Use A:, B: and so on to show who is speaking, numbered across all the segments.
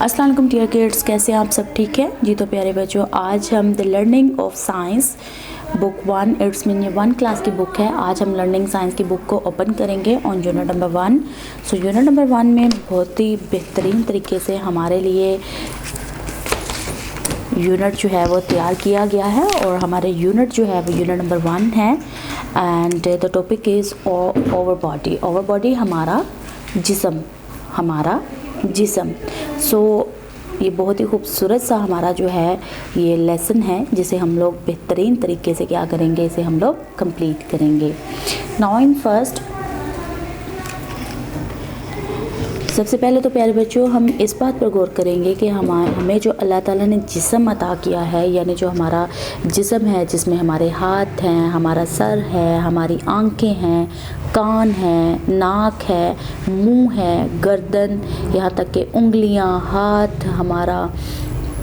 A: अस्सलाम वालेकुम dear kids, कैसे हैं आप सब? ठीक है जी। तो प्यारे बच्चों, आज हम the learning of science book 1 it's mean ये 1 क्लास की बुक है। आज हम लर्निंग साइंस की बुक को ओपन करेंगे on unit number 1। So unit number 1 में बहुत ही बेहतरीन तरीके से हमारे लिए यूनिट जो है वो तैयार किया गया है और हमारे यूनिट जो है वो यूनिट नंबर 1 है। And the topic is over body. Over body हमारा जिस्म। सो ये बहुत ही खूबसूरत सा हमारा जो है ये लेसन है, जिसे हम लोग बेहतरीन तरीके से क्या करेंगे, इसे हम लोग कंप्लीट करेंगे। नाउ इन फर्स्ट, सबसे पहले तो प्यारे बच्चों हम इस बात पर गौर करेंगे कि हमें जो अल्लाह ताला ने जिस्म अता किया है, यानी जो हमारा जिस्म है जिसमें हमारे हाथ हैं, हमारा सर है, हमारी आंखें हैं, कान है, नाक है, मुंह है, गर्दन, यहाँ तक कि उंगलियां, हाथ, हमारा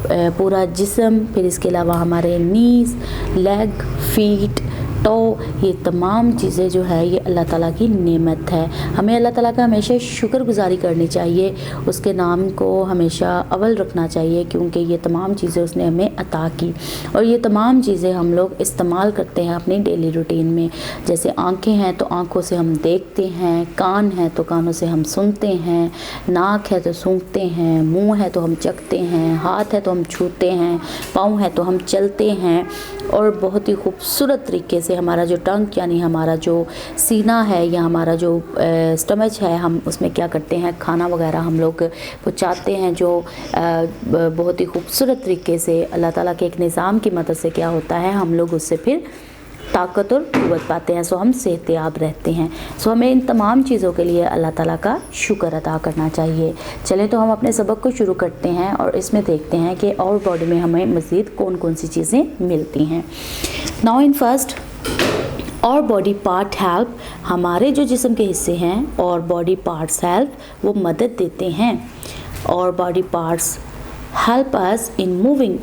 A: पूरा जिस्म, फिर इसके अलावा हमारे नीज़, लेग, फीट, तो ये तमाम चीज़ें जो है ये अल्लाह ताला की नेमत है। हमें अल्लाह ताला का हमेशा शुक्रगुजारी करनी चाहिए, उसके नाम को हमेशा अव्वल रखना चाहिए, क्योंकि ये तमाम चीज़ें उसने हमें अता की और ये तमाम चीज़ें हम लोग इस्तेमाल करते हैं अपनी डेली रूटीन में। जैसे आंखें हैं तो आंखों से हम देखते हैं, कान है तो कानों से हम सुनते हैं, नाक है तो सूंघते हैं, मुँह है तो हम चखते हैं, हाथ है तो हम छूते हैं, पाँव है तो हम चलते हैं और बहुत ही खूबसूरत तरीके से हमारा जो टंग यानी हमारा जो सीना है या हमारा जो स्टमच है, हम उसमें क्या करते हैं, खाना वगैरह हम लोग पहुँचाते हैं, जो बहुत ही खूबसूरत तरीके से अल्लाह ताला के एक निज़ाम की मदद से क्या होता है, हम लोग उससे फिर ताकत और क़ुव्वत पाते हैं। सो हम सेहतयाब रहते हैं। सो हमें इन तमाम चीज़ों के लिए अल्लाह ताला का शुक्र अदा करना चाहिए। चलें तो हम अपने सबक को शुरू करते हैं और इसमें देखते हैं कि और बॉडी में हमें मज़ीद कौन कौन सी चीज़ें मिलती हैं। नाउ इन फर्स्ट, और बॉडी पार्ट हेल्प, हमारे जो जिस्म के हिस्से हैं और बॉडी पार्ट्स हेल्प, वो मदद देते हैं। और body parts help us in moving,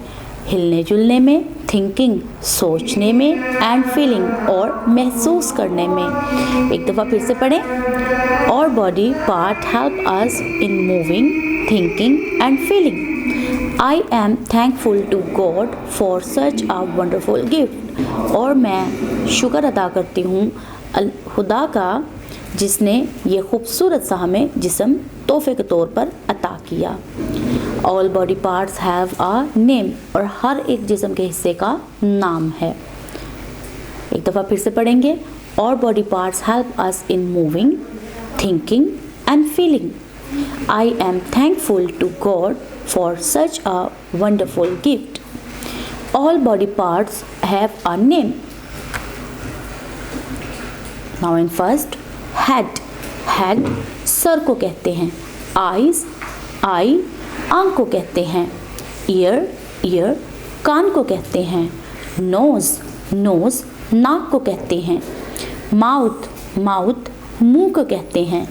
A: हिलने जुलने में, थिंकिंग, सोचने में, एंड फीलिंग, और महसूस करने में। एक दफ़ा फिर से पढ़ें। और body part help us in moving, thinking and feeling. I am thankful to God for such a wonderful gift। और मैं शुक्र अदा करती हूँ खुदा का, जिसने ये खूबसूरत सा हमें जिस्म तोहफे के तौर पर अता किया। All body parts have a name, और हर एक जिस्म के हिस्से का नाम है। एक दफ़ा फिर से पढ़ेंगे। All body parts help us in moving, thinking and feeling। I am thankful to God for such a wonderful gift। All body parts have a name। Now in first, head। head sir को कहते हैं। eyes, eye आँख को कहते हैं। ear कान को कहते हैं। nose नाक को कहते हैं। mouth मुंह को कहते हैं।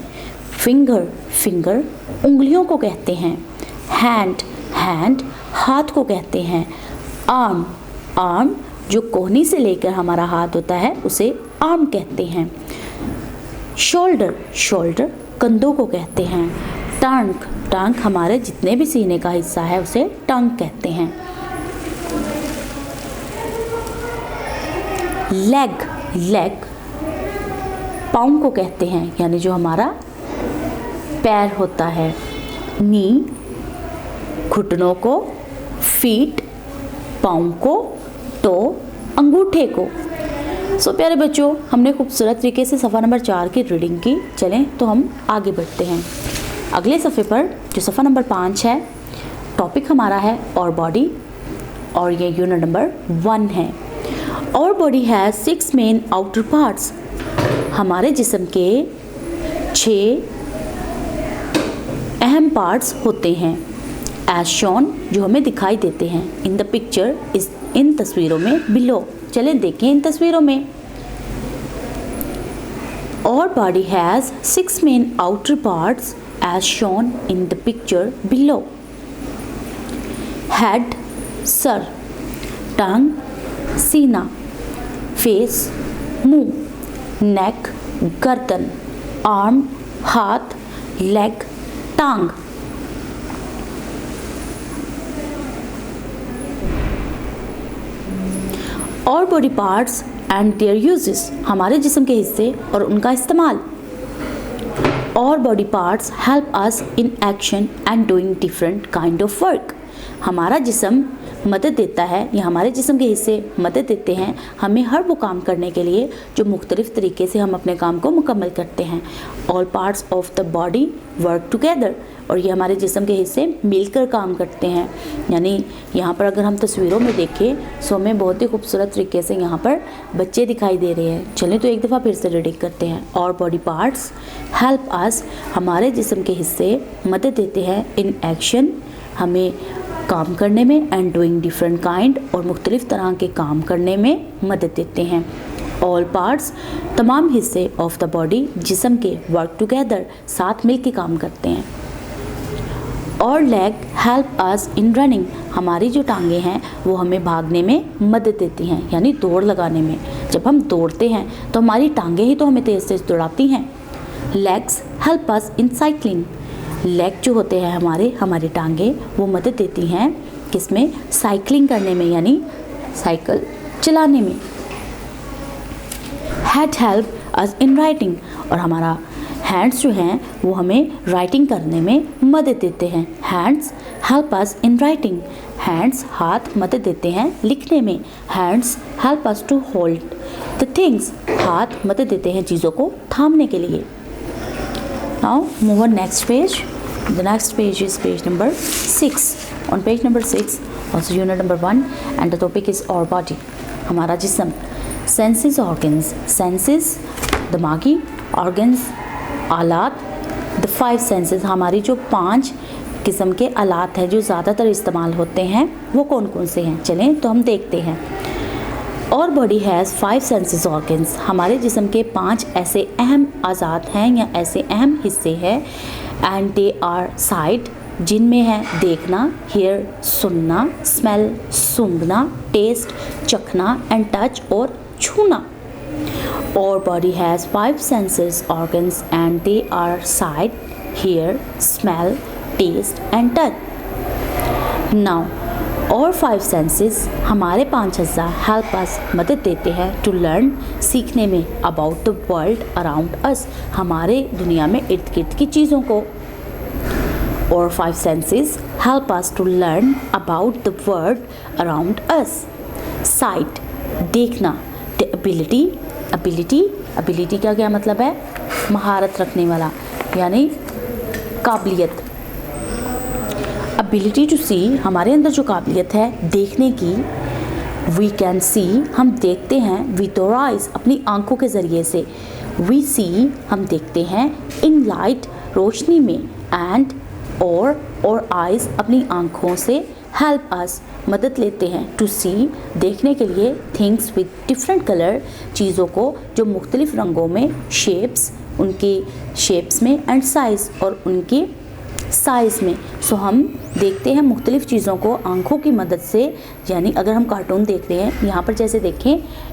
A: finger उंगलियों को कहते हैं। hand हाथ को कहते हैं। arm जो कोहनी से लेकर हमारा हाथ होता है उसे आर्म कहते हैं। shoulder कंधों को कहते हैं। टंग हमारे जितने भी सीने का हिस्सा है उसे टंग कहते हैं। लेग पाँव को कहते हैं, यानी जो हमारा पैर होता है। नी घुटनों को, फीट पाँव को, टो अंगूठे को। सो प्यारे बच्चों, हमने खूबसूरत तरीके से सफ़ा नंबर 4 की रीडिंग की। चलें तो हम आगे बढ़ते हैं। अगले सफ़े पर जो सफ़ा नंबर 5 है, टॉपिक हमारा है और बॉडी, और ये यूनिट नंबर 1 है। और body has 6 main outer parts. हमारे जिस्म के 6 अहम पार्ट्स होते हैं। एज शोन जो हमें दिखाई देते हैं। इन द पिक्चर इन तस्वीरों में बिलो। चलें देखें इन तस्वीरों में। और body has 6 main outer parts as shown in the picture below। head सर, टंग सीना, फेस मुंह, नेक गर्दन, आर्म हाथ, लेग टांग। और body parts and there uses, हमारे जिस्म के हिस्से और उनका इस्तेमाल। और body parts help us in action and doing different kind of work, हमारा जिस्म मदद देता है या हमारे जिस्म के हिस्से मदद देते हैं हमें हर वो काम करने के लिए जो मुख्तलिफ तरीके से हम अपने काम को मुकम्मल करते हैं। All parts of the body work together, और ये हमारे जिस्म के हिस्से मिलकर काम करते हैं। यानी यहाँ पर अगर हम तस्वीरों में देखें सो हमें बहुत ही खूबसूरत तरीके से यहाँ पर बच्चे दिखाई दे रहे हैं। चलें तो एक दफ़ा फिर से रीडिंग करते हैं। और बॉडी पार्ट्स हेल्प अस, हमारे जिस्म के हिस्से मदद देते हैं इन एक्शन, हमें काम करने में, एंड डूइंग डिफरेंट काइंड, और मुख्तलिफ तरह के काम करने में मदद देते हैं। ऑल पार्ट्स, तमाम हिस्से ऑफ द बॉडी, जिस्म के, वर्क टुगेदर, साथ मिल के काम करते हैं। और लेग हेल्प अस इन रनिंग, हमारी जो टांगे हैं वो हमें भागने में मदद देती हैं, यानी दौड़ लगाने में। जब हम दौड़ते हैं तो हमारी टांगे ही तो हमें तेज़ तेज़ दौड़ाती हैं। लेग्स हेल्प अस इन साइकिलिंग, लेग जो होते हैं हमारी टांगे वो मदद देती हैं किसमें, साइकिलिंग करने में, यानी साइकिल चलाने में। Head help us in writing, और हमारा हैंड्स जो हैं वो हमें राइटिंग करने में मदद देते हैं। Hands help us in writing, hands हाथ मदद देते हैं लिखने में। Hands help us to hold the things, हाथ मदद देते हैं चीज़ों को थामने के लिए। Now move on next page. The next page is page number 6. On page number 6, also unit number 1, and the topic is our body, हमारा जिस्म। Senses, organs, senses दिमागी, organs आलात, the 5 senses हमारी जो 5 किस्म के आलात हैं जो ज़्यादातर इस्तेमाल होते हैं वो कौन कौन से हैं, चलें तो हम देखते हैं। और बॉडी हैज़ 5 सेंसेस ऑर्गन्स, हमारे जिस्म के 5 ऐसे अहम आज़ाद हैं या ऐसे अहम हिस्से हैं। एंड दे आर साइट, जिनमें है देखना, हेयर सुनना, स्मेल सूंघना, टेस्ट चखना, एंड टच और छूना। और body has 5 senses organs and they are sight, hear, smell, taste and touch. Now और 5 सेंसेस हमारे 5 अज्जा हेल्प अस मदद देते हैं टू लर्न, सीखने में, अबाउट द वर्ल्ड अराउंड अस, हमारे दुनिया में इर्द गिर्द की चीज़ों को। और 5 senses help us to learn about the world around us. Sight देखना, द एबिलिटी, एबिलिटी का क्या मतलब है, महारत रखने वाला यानी काबिलियत। एबिलिटी टू सी, हमारे अंदर जो काबिलियत है देखने की। वी कैन सी, हम देखते हैं विद आवर आइज़, अपनी आंखों के ज़रिए से। वी सी, हम देखते हैं इन लाइट, रोशनी में। एंड और आइज़, अपनी आंखों से। हेल्प अस, मदद लेते हैं टू सी, देखने के लिए। थिंग्स विद डिफरेंट कलर, चीज़ों को जो मुख्तलिफ रंगों में। शेप्स, उनकी शेप्स में। एंड साइज़, और उनकी साइज़ में। सो हम देखते हैं मुख्तलिफ़ चीज़ों को आँखों की मदद से। यानी अगर हम कार्टून देख रहे हैं, यहाँ पर जैसे देखें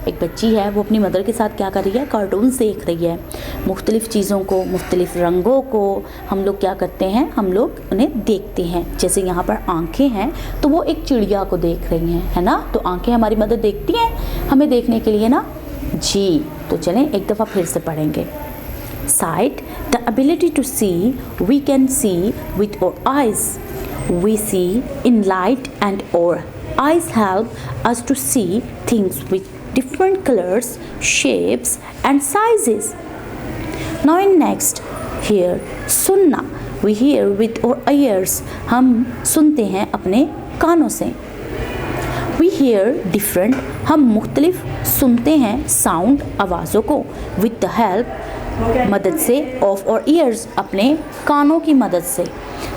A: एक बच्ची है वो अपनी मदर के साथ क्या कर रही है, कार्टून देख रही है। मुख्तलिफ़ चीज़ों को, मुख्तलिफ़ रंगों को हम लोग क्या करते हैं, हम लोग उन्हें देखते हैं। जैसे यहाँ पर आँखें हैं तो वो एक चिड़िया को देख रही हैं, है ना। तो आँखें हमारी मदद देखती हैं हमें देखने के लिए ना जी। तो चलें एक दफ़ा फिर से पढ़ेंगे। Sight, the ability to see, we can see with our eyes. We see in light and our eyes help us to see things with different colors, shapes and sizes. Now in next, hear, सुनना, we hear with our ears. हम सुनते हैं अपने कानों से। We hear different, हम मुख्तलिफ सुनते हैं साउंड, आवाज़ों को। With the help, मदद से, ऑफ और ईयर्स, अपने कानों की मदद से।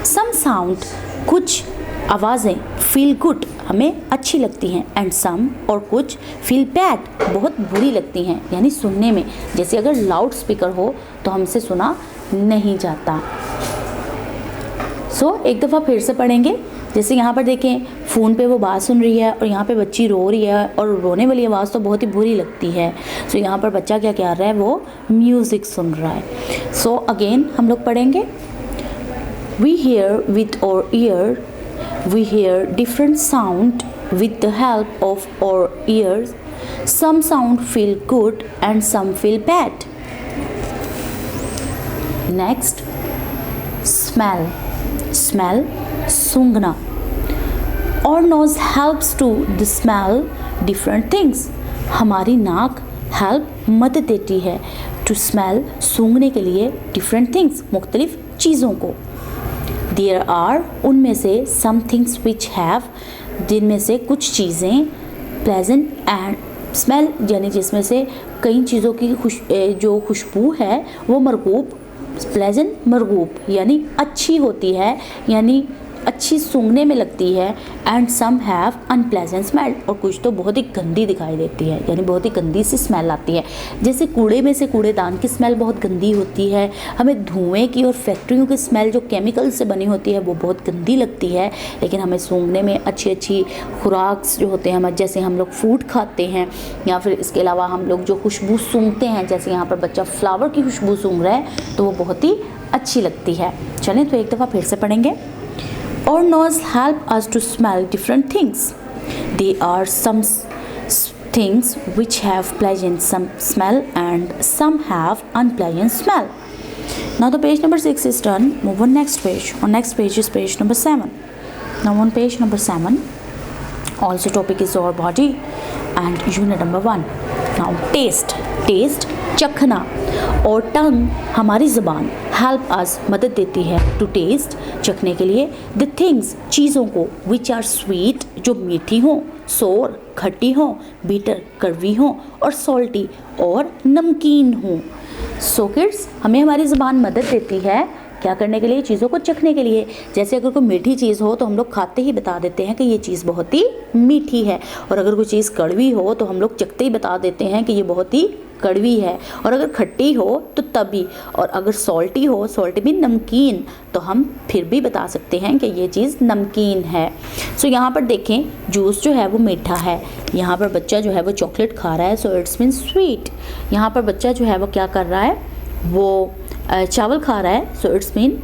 A: सम साउंड, कुछ आवाज़ें, फील गुड, हमें अच्छी लगती हैं। एंड सम, और कुछ, फील बैड, बहुत बुरी लगती हैं यानी सुनने में। जैसे अगर लाउड स्पीकर हो तो हमसे सुना नहीं जाता। सो एक दफ़ा फिर से पढ़ेंगे। जैसे यहाँ पर देखें फ़ोन पे वो बात सुन रही है और यहाँ पे बच्ची रो रही है, और रोने वाली आवाज़ तो बहुत ही बुरी लगती है। सो यहाँ पर बच्चा क्या कर रहा है, वो म्यूज़िक सुन रहा है। सो अगेन हम लोग पढ़ेंगे। We hear with our ear, we hear different sound with the help of our ears. Some sound feel good and some feel bad. Next, smell. Smell, सूंघना. Our nose helps to the smell different things. हमारी नाक help मदद देती है to smell, सूंघने के लिए different things, मुख्तलिफ चीज़ों को. देयर आर, उनमें से सम थिंग्स विच हैव, जिनमें से कुछ चीज़ें प्लेजेंट एंड स्मेल, यानी जिसमें से कई चीज़ों की जो खुशबू है वो मरगूब, प्लेजेंट मरगूब यानी अच्छी होती है, यानी अच्छी सूंघने में लगती है. And some have unpleasant smell, और कुछ तो बहुत ही गंदी दिखाई देती है, यानी बहुत ही गंदी सी स्मेल आती है. जैसे कूड़े में से कूड़ेदान की स्मेल बहुत गंदी होती है, हमें धुएं की और फैक्ट्रियों की स्मेल जो केमिकल से बनी होती है वो बहुत गंदी लगती है. लेकिन हमें सूंघने में अच्छी अच्छी खुराक जो होते हैं, हम जैसे हम लोग फूड खाते हैं या फिर इसके अलावा हम लोग जो खुशबू सूंघते हैं, जैसे यहाँ पर बच्चा फ्लावर की खुशबू सूंघ रहा है तो वो बहुत ही अच्छी लगती है. चलें तो एक दफ़ा फिर से पढ़ेंगे. Our nose help us to smell different things. There are some things which have pleasant smell and some have unpleasant smell. Now the page number 6 is done. Move on next page. On next page is page number 7. Now on page number 7, also topic is our body and unit number 1. Now taste. Taste, चखना. और टंग, हमारी ज़बान, help us, मदद देती है to test, चखने के लिए, द थिंग्स, चीज़ों को, विच आर स्वीट, जो मीठी हों, सोर, खट्टी हों, बीटर, कड़वी हों, और सॉल्टी, और नमकीन हों. सो किड्स, हमें हमारी ज़बान मदद देती है क्या करने के लिए, चीज़ों को चखने के लिए. जैसे अगर कोई मीठी चीज़ हो तो हम लोग खाते ही बता देते हैं कि ये चीज़ बहुत ही मीठी है, और अगर कोई चीज़ कड़वी हो तो हम लोग चखते ही बता देते हैं कि ये बहुत ही कड़वी है, और अगर खट्टी हो तो तभी, और अगर सॉल्टी हो, सॉल्टी भी नमकीन, तो हम फिर भी बता सकते हैं कि ये चीज़ नमकीन है. सो यहाँ पर देखें, जूस जो है वो मीठा है. यहाँ पर बच्चा जो है वो चॉकलेट खा रहा है, सो इट्स मीन स्वीट. यहाँ पर बच्चा जो है वो क्या कर रहा है, वो चावल खा रहा है, सो इट्स मीन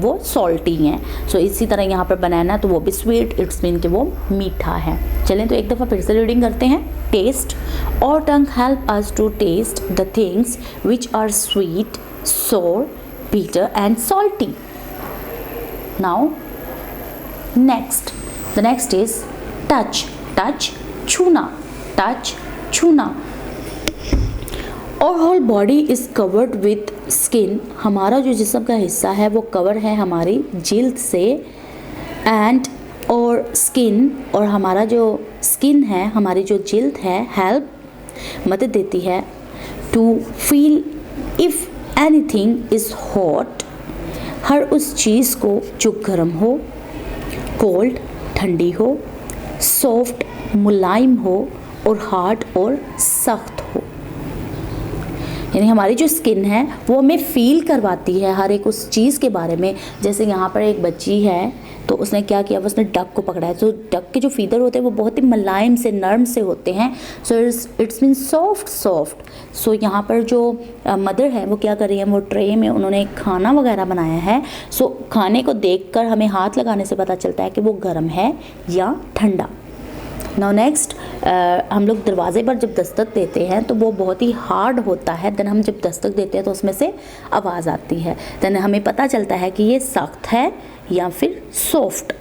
A: वो सॉल्टी हैं. सो इसी तरह यहाँ पर बनाना, तो वो भी स्वीट, इट्स मीन कि वो मीठा है. चलें तो एक दफ़ा फिर से रीडिंग करते हैं. टेस्ट. और tongue help us to taste the things which are sweet, sour, bitter and salty. Now next, the next is touch. Touch, छूना. Touch, छूना. Our whole body is covered with skin. हमारा जो जिस्म का हिस्सा है वो कवर है हमारी जिल्द से. एंड और स्किन, और हमारा जो स्किन है, हमारी जो जिल्द है, हेल्प, मदद देती है to feel if anything is hot, हर उस चीज़ को जो गर्म हो, कोल्ड, ठंडी हो, सॉफ्ट, मुलायम हो, और हार्ड और सख्त हो. यानी हमारी जो स्किन है वो हमें फील करवाती है हर एक उस चीज़ के बारे में. जैसे यहाँ पर एक बच्ची है तो उसने क्या किया, उसने डक को पकड़ा है. तो डक के जो फीदर होते हैं वो बहुत ही मुलायम से, नरम से होते हैं. So it's mean soft. So यहाँ पर जो मदर है वो क्या कर रही है, वो ट्रे में उन्होंने खाना वगैरह बनाया है. सो खाने को देखकर हमें हाथ लगाने से पता चलता है कि वो गर्म है या ठंडा. नाउ नेक्स्ट, हम लोग दरवाज़े पर जब दस्तक देते हैं तो वो बहुत ही हार्ड होता है. देन हम जब दस्तक देते हैं तो उसमें से आवाज़ आती है. देन हमें पता चलता है कि ये सख्त है या फिर soft.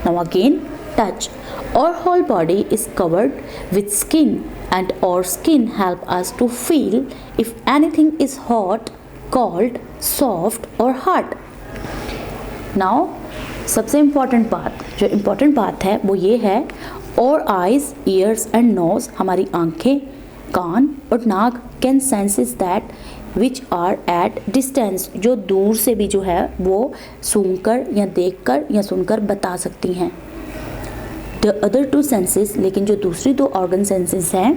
A: Now again touch. Our whole body is covered with skin and our skin help us to feel if anything is hot, cold, soft or hard. Now सबसे इम्पॉर्टेंट बात है वो ये है, और आइज़, ईयर्स एंड नोज़, हमारी आंखें, कान और नाक, can senses that which are at distance, जो दूर से भी जो है वो सूंघकर या देखकर या सुनकर बता सकती हैं. द अदर टू सेंसेस, लेकिन जो दूसरी दो ऑर्गन सेंसेस हैं,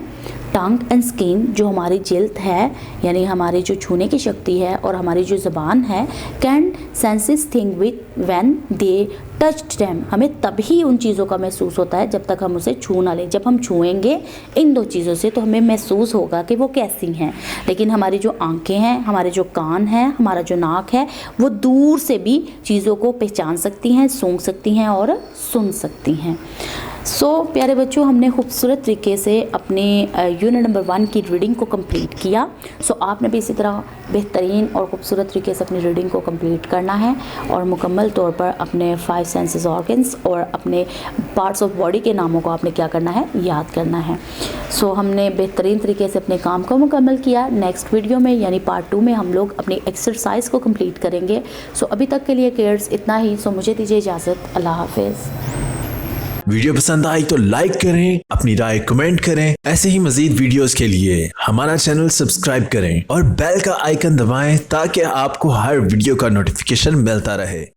A: टंग एंड स्किन, जो हमारी जिल्द है यानी हमारी जो छूने की शक्ति है, और हमारी जो ज़बान है, can senses thing with when they touched them, हमें तभी उन चीज़ों का महसूस होता है जब तक हम उसे छू ना लें. जब हम छुएंगे इन दो चीज़ों से तो हमें महसूस होगा कि वो कैसी हैं. लेकिन हमारी जो आंखें हैं, हमारे जो कान हैं, हमारा जो नाक है, वो दूर से भी चीज़ों को पहचान सकती हैं, सूंघ सकती हैं और सुन सकती हैं. सो प्यारे बच्चों, हमने खूबसूरत तरीके से अपने यूनिट नंबर 1 की रीडिंग को कंप्लीट किया। सो आपने भी इसी तरह बेहतरीन और ख़ूबसूरत तरीके से अपनी रीडिंग को कंप्लीट करना है और मुकम्मल तौर पर अपने 5 सेंसेस ऑर्गन्स और अपने पार्ट्स ऑफ बॉडी के नामों को आपने क्या करना है, याद करना है। सो हमने बेहतरीन तरीके से अपने काम को मुकम्मल किया। नेक्स्ट वीडियो में यानी पार्ट 2 में हम लोग अपनी एक्सरसाइज को कंप्लीट करेंगे। सो अभी तक के लिए किड्स इतना ही। सो मुझे दीजिए इजाज़त। अल्लाह हाफिज़।
B: वीडियो पसंद आई तो लाइक करें, अपनी राय कमेंट करें। ऐसे ही मजीद वीडियोस के लिए हमारा चैनल सब्सक्राइब करें और बेल का आइकन दबाएं ताकि आपको हर वीडियो का नोटिफिकेशन मिलता रहे।